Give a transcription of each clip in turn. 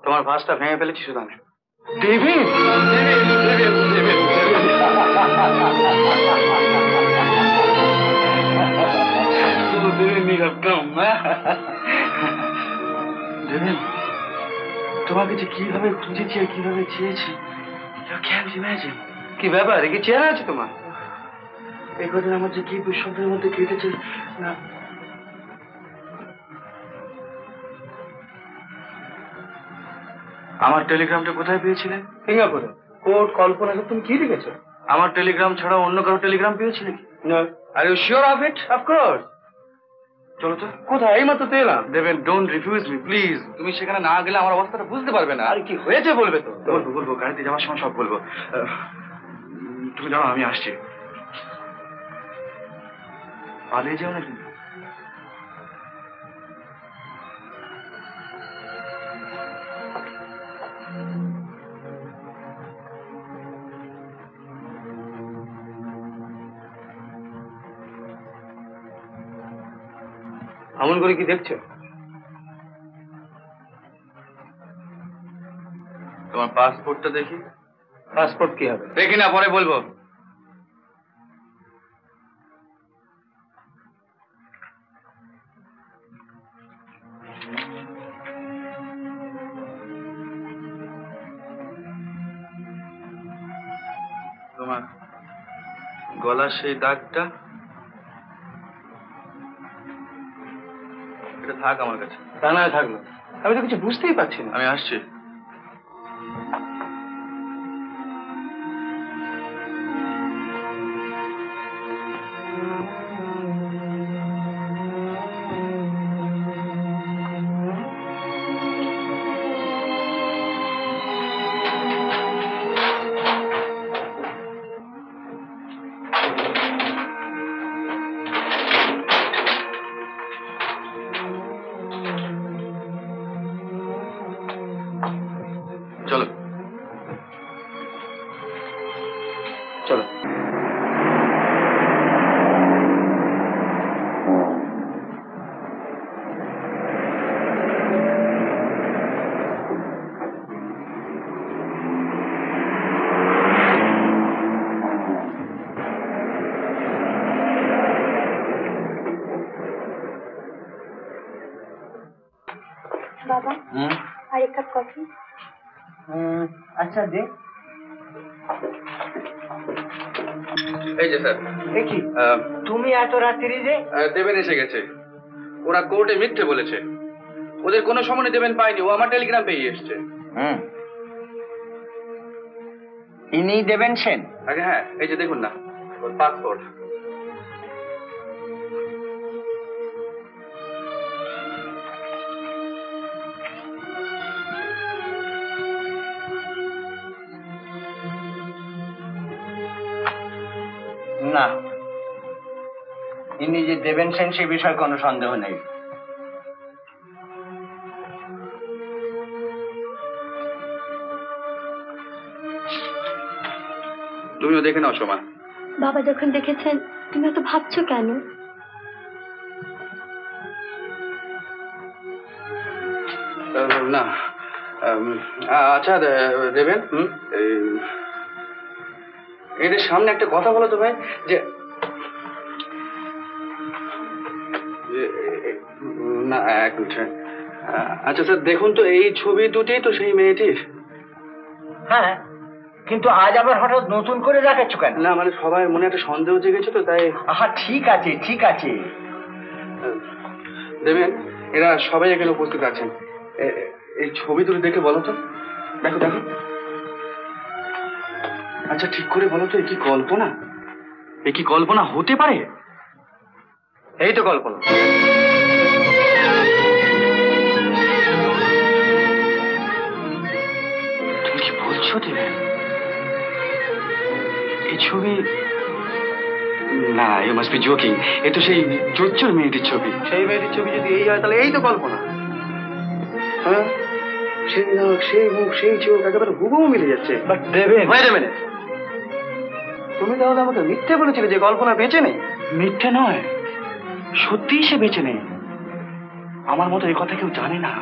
তোমার ভাসটা ভেঙে ফেলেছি সুদানে। ডেভিড, তোমাকে যে কিভাবে খুঁজেছি আর কিভাবে চেয়েছি কি ব্যাপার, কি চেহারা আছে তোমার? এই কদিন আমার যে কি দুঃস্বপ্নের মধ্যে কেটেছে না। আমার টেলিগ্রামটা কোথায় পেয়েছিলে? সিঙ্গাপুরে। কোর্ট কল্পনা, তুমি কি লিখেছো? আমার টেলিগ্রাম ছাড়া অন্য কারো টেলিগ্রাম পেয়েছিলে কি? না। Are you sure of it? Of course. চলো তো। কোথায়? এই মাত্র তো এলাম। দেবেন, ডোন্ট রিফিউজ মি প্লিজ। তুমি সেখানে না গেলে আমার অবস্থাটা বুঝতে পারবে না। আর কি হয়েছে বলবে তো? বলবো, গাড়িতে যাওয়ার সময় সব বলবো। তুমি জানো আমি আসছি। পালিয়ে যাও না কিন্তু। এমন করে কি দেখছো? তোমার পাসপোর্টটা দেখি। পাসপোর্ট কি হবে? দেখি না, পরে বলবো। তোমার গলার সেই দাগটা, এটা থাক আমার কাছে। তা না থাকলো, আমি তো কিছু বুঝতেই পারছি না। আমি আসছি। চলো চলো। বাবা, আর এক কাপ কফি। আচ্ছা দে। এই যে স্যার। দেখি তুমি এত রাত্রি যে? দেবেন এসে গেছে। ওরা কোর্টে মিথ্যে বলেছে। ওদের কোনো সময় দেবেন পায়নি, ও আমার টেলিগ্রাম পেয়ে এসছে। ইনি দেবেন সেন? আগে হ্যাঁ, এই যে দেখুন না ওর পাসপোর্ট। না, ইনি যে দেবেন সেন সে বিষয়ে কোনো সন্দেহ নেই। তুমিও দেখে নাও সোমা। বাবা যখন দেখেছেন, তুমি এত ভাবছো কেন? না আচ্ছা দেবেন, এদের সামনে একটা কথা বলো তো ভাই, যে না এক মিনিট। আচ্ছা স্যার দেখুন তো, এই ছবি দুটি তো সেই মেয়েটির। হ্যাঁ, কিন্তু আজ আবার হঠাৎ নতুন করে দেখাচ্ছ কেন? না মানে সবাই মনে একটা সন্দেহ জেগেছে তো তাই। আহা ঠিক আছে ঠিক আছে। দেবেন, এরা সবাই এখানে উপস্থিত আছেন। এই ছবি দুটো দেখে বলো তো। দেখো দেখো। আচ্ছা ঠিক করে বলো তো, এ কি কল্পনা? এ কি কল্পনা হতে পারে? এই তো কল্পনা। তুমি কি বলছো দেবেন? এই ছবি না, ইউ মাস্ট বি জোকিং। এ তো সেই জোচ্চুর মেয়েটির ছবি। সেই মেয়েটির ছবি যদি এই হয় তাহলে এই তো কল্পনা। হ্যাঁ, সেই নাক, সেই মুখ, সেই চোখ একেবারে হুবহু মিলে যাচ্ছে। বাট দেবেন, ওয়েট আ মিনিট। তুমি তাহলে আমাকে মিথ্যে বলেছিলে যে কল্পনা বেঁচে নেই? মিথ্যে নয়, সত্যিই সে বেঁচে নেই। আমার মতো এই কথা কেউ জানে না।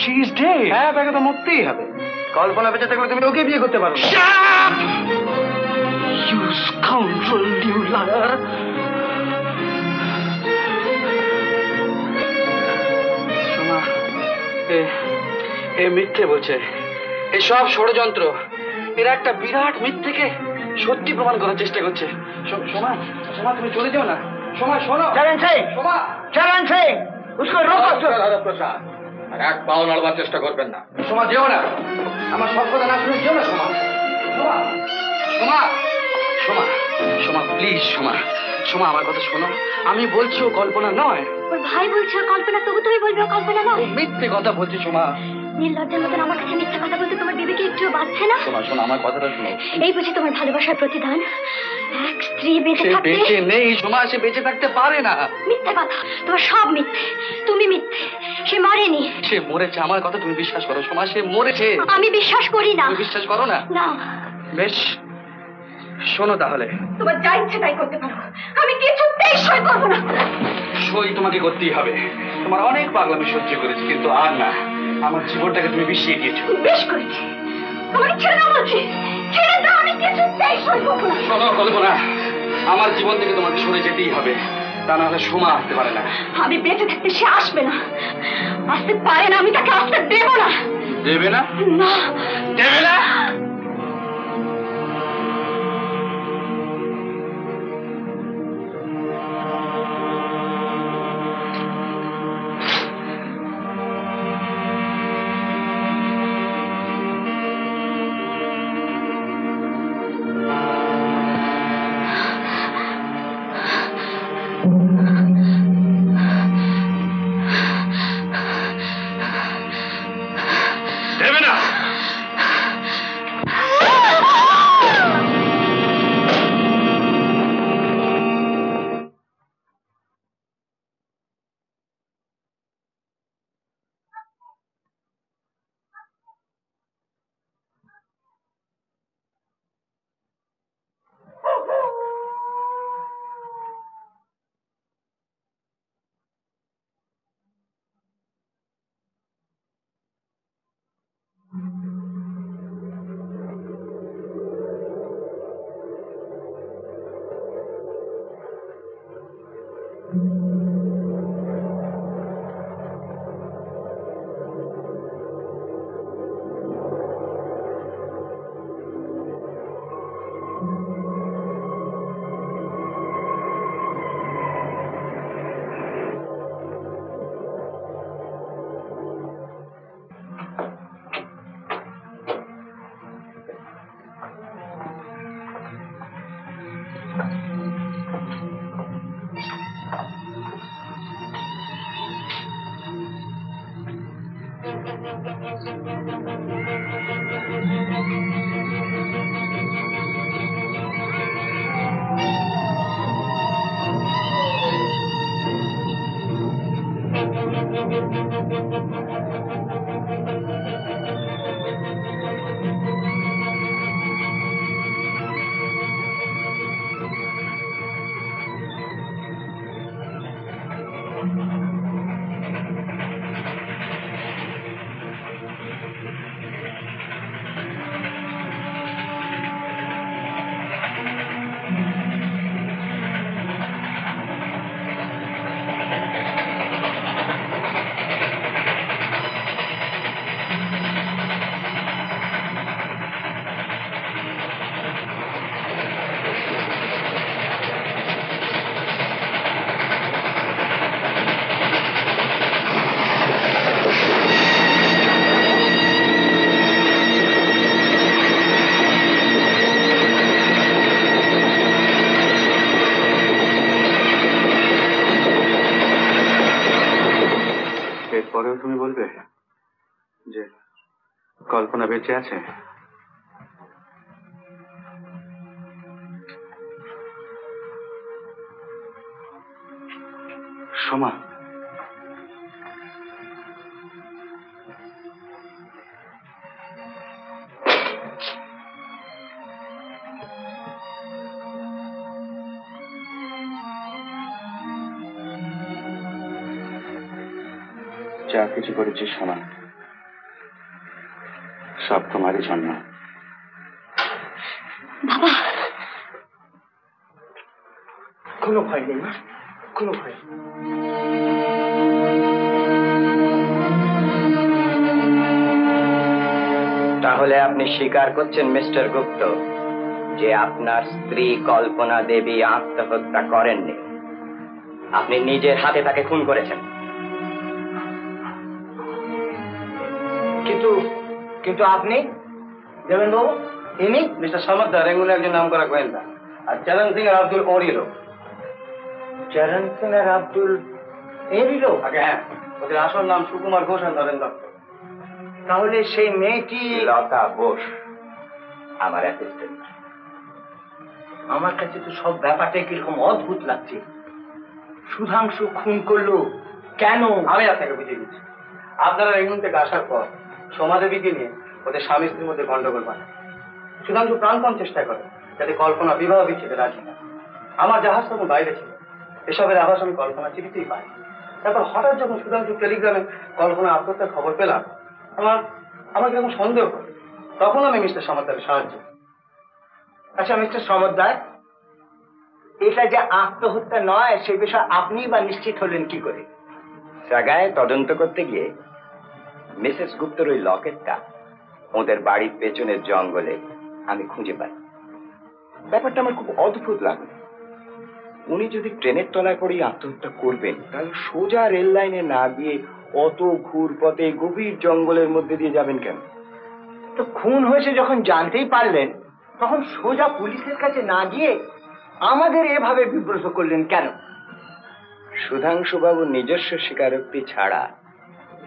She is dead. হ্যাঁ, তাকে তো মরতেই হবে। কল্পনা বেঁচে থাকলে তুমি ওকে বিয়ে করতে পারো। You scoundrel, you liar. Soma, এ মিথ্যে বলছে। এসব ষড়যন্ত্র। এরা একটা বিরাট মিথ্যেকে সত্যি প্রমাণ করার চেষ্টা করছে। সোমা, সোমা তুমি চলে যাও না। সোমা শোনো। চরণ সিং, সোমা, চরণ সিং, उसको रोको। প্রসাদ, আর এক পাও নড়বার চেষ্টা করবেন না। সোমা যেও না। আমার সব কথা না শুনে যেও না সোমা। সোমা, সোমা, সোমা, সোমা প্লিজ সোমা। সোমা আমার কথা শোনো। আমি বলছি ও কল্পনা নয়। ওর ভাই বলছে ওর কল্পনা, তবু তুমি বলবে ও কল্পনা ও নয়। মিথ্যে কথা বলছি সোমা। নির্লজ্জের মতন আমার কাছে মিথ্যা কথা বলতে তোমার বিবেকে একটুও বাঁচছে না? সোমা শোনো, আমার কথাটা শোনো। এই বুঝি তোমার ভালোবাসার প্রতিদান? এক স্ত্রী বেঁচে সে থাকতে? বেঁচে নেই সোমা, সে বেঁচে থাকতে পারে না। মিথ্যা কথা, তোমার সব মিথ্যে। তুমি মিথ্যে। সে মরেনি। সে মরেছে, আমার কথা তুমি বিশ্বাস করো সোমা। সে মরেছে। আমি বিশ্বাস করি না। তুমি বিশ্বাস করো না? না। বেশ, শোনো তাহলে। তোমার যা ইচ্ছে তাই করতে পারো, আমি কিছুতেই সই করবো না। সই তোমাকে করতেই হবে। তোমার অনেক পাগলামি সহ্য করেছি, কিন্তু আর না। আমার জীবনটাকে তুমি বিষিয়ে দিয়েছো। বেশ করেছি। তোমাকে ছেড়ে দাও বলছি। ছেড়ে দাও, আমি কিছুতেই সই করবো না। শোনো কল্পনা, আমার জীবন থেকে তোমাকে সরে যেতেই হবে, তা না হলে সোমা আসতে পারে না। আমি বেঁচে থাকতে সে আসবে না। আসতে পারে না, আমি তাকে আসতে দেবো না। দেবে না? না। দেবে না? দেবে না? এরপরেও তুমি বলবে যে কল্পনা বেঁচে আছে? সোমা, যা কিছু করেছিস সোমা, সব তোমারই জন্য। বাবা, কোনো ভয় নেই মা, কোনো ভয় নেই। তাহলে আপনি স্বীকার করছেন মিস্টার গুপ্ত যে আপনার স্ত্রী কল্পনা দেবী আত্মহত্যা করেননি, আপনি নিজের হাতে তাকে খুন করেছেন। কিন্তু কিন্তু আপনি দেবেন বাবু, ইনি মিস্টার সমাদ্দার এগুলো একজন নাম করা গোয়েন্দা, আর চরণ সিং আর আব্দুল ওরই লোক। চরণ সিং আর আব্দুল এরই লোক? আগে হ্যাঁ, ওদের আসল নাম সুকুমার ঘোষ আর নরেন দত্ত। তাহলে সেই মেয়েটি লতা বোস আমার অ্যাসিস্ট্যান্ট। আমার কাছে তো সব ব্যাপারটা কিরকম অদ্ভুত লাগছে। সুধাংশু খুন করলো কেন? আমি আপনাকে বুঝিয়ে দিচ্ছি। আপনারা রেঙ্গুন থেকে আসার পর সোমাদেবীকে নিয়ে ওদের স্বামী স্ত্রীর মধ্যে গন্ডগোল বাঁধে। সুধাংশু প্রাণপণ চেষ্টা করে যাতে কল্পনা বিবাহ বিচ্ছেদে রাজি না। আমার জাহাজ তখন বাইরে ছিল, এসবের আভাস আমি কল্পনা চিঠিতেই পাই। তারপর হঠাৎ যখন সুধাংশু টেলিগ্রামে কল্পনা আত্মহত্যার খবর পেলাম, আমার কিরকম সন্দেহ করে। তখন আমি মিস্টার সমাদ্দারের সাহায্য। আচ্ছা মিস্টার সমদ্দার, এটা যে আত্মহত্যা নয় সে বিষয়ে আপনি বা নিশ্চিত হলেন কি করে? জায়গায় তদন্ত করতে গিয়ে মিসেস গুপ্তর ওই লকেটটা ওদের বাড়ির পেছনের জঙ্গলে আমি খুঁজে পাই। ব্যাপারটা আমার খুব অদ্ভুত লাগলো। উনি যদি ট্রেনের তলায় পড়েই আত্মহত্যা করবেন, তাহলে সোজা রেল লাইনে না গিয়ে অত ঘুরপথে গভীর জঙ্গলের মধ্যে দিয়ে যাবেন কেন? তো খুন হয়েছে যখন জানতেই পারলেন, তখন সোজা পুলিশের কাছে না গিয়ে আমাদের এভাবে বিব্রত করলেন কেন? সুধাংশু বাবুর নিজস্ব স্বীকারোক্তি ছাড়া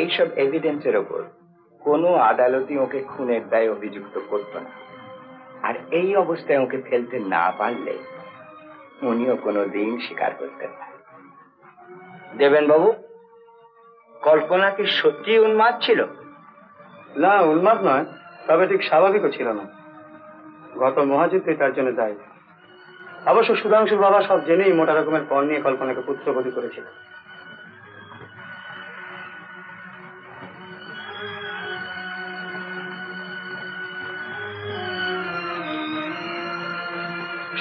এইসব এভিডেন্সের ওপর কোনো আদালতই ওকে খুনের দায়ে অভিযুক্ত করত না। আর এই অবস্থায় ওকে ফেলতে না পারলে উনিও কোনোদিন স্বীকার করতেন না। দেবেন বাবু, কল্পনা কি সত্যি উন্মাদ ছিল? না, উন্মাদ নয়, তবে ঠিক স্বাভাবিকও ছিল না। গত মহাযুদ্ধে তার জন্য দায়ী। অবশ্য সুধাংশুর বাবা সব জেনেই মোটা রকমের পণ নিয়ে কল্পনাকে পুত্রবধূ করেছিল।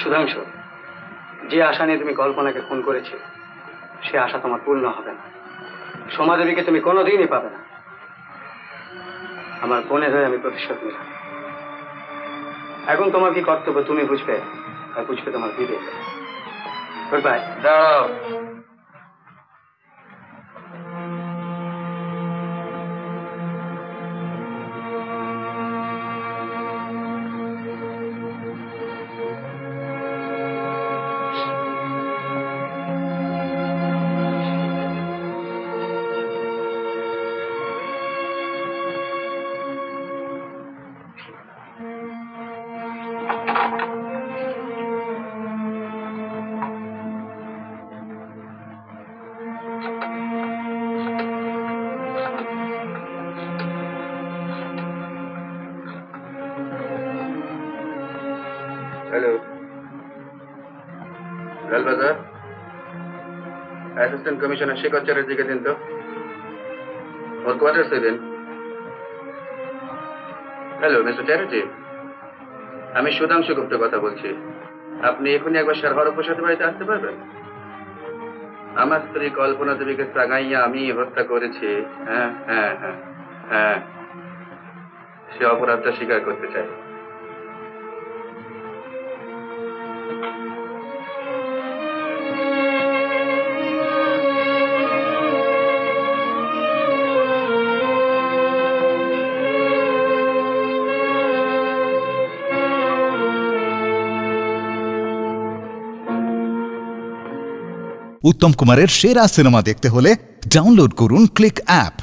সুধাংশু, যে আশা নিয়ে তুমি কল্পনাকে খুন করেছিলে সে আশা তোমার পূর্ণ হবে না। সোমাদেবীকে তুমি কোনোদিনই পাবে না। আমার বোনের হয়ে আমি প্রতিশোধ নিলাম। এখন তোমার কি কর্তব্য তুমি বুঝবে, আর বুঝবে তোমার বিবেক। Good bye. দাঁড়াও। Hello, Lalbazar assistant commissioner Shekhar Chatterjee के दिन तो और क्वार्टर से दिन। हेलो मिस्टर चैटार्जी, আমি সুধাংশু গুপ্ত কথা বলছি। আপনি এখনই একবার স্যার হরপ্রসাদ বাড়িতে আসতে পারবেন? আমার স্ত্রী কল্পনা দেবীকে সাগাইয়া আমি হত্যা করেছি। হ্যাঁ হ্যাঁ হ্যাঁ হ্যাঁ, সে অপরাধটা স্বীকার করতে চাই। উত্তম কুমারের সেরা সিনেমা দেখতে হলে ডাউনলোড করুন ক্লিক অ্যাপ।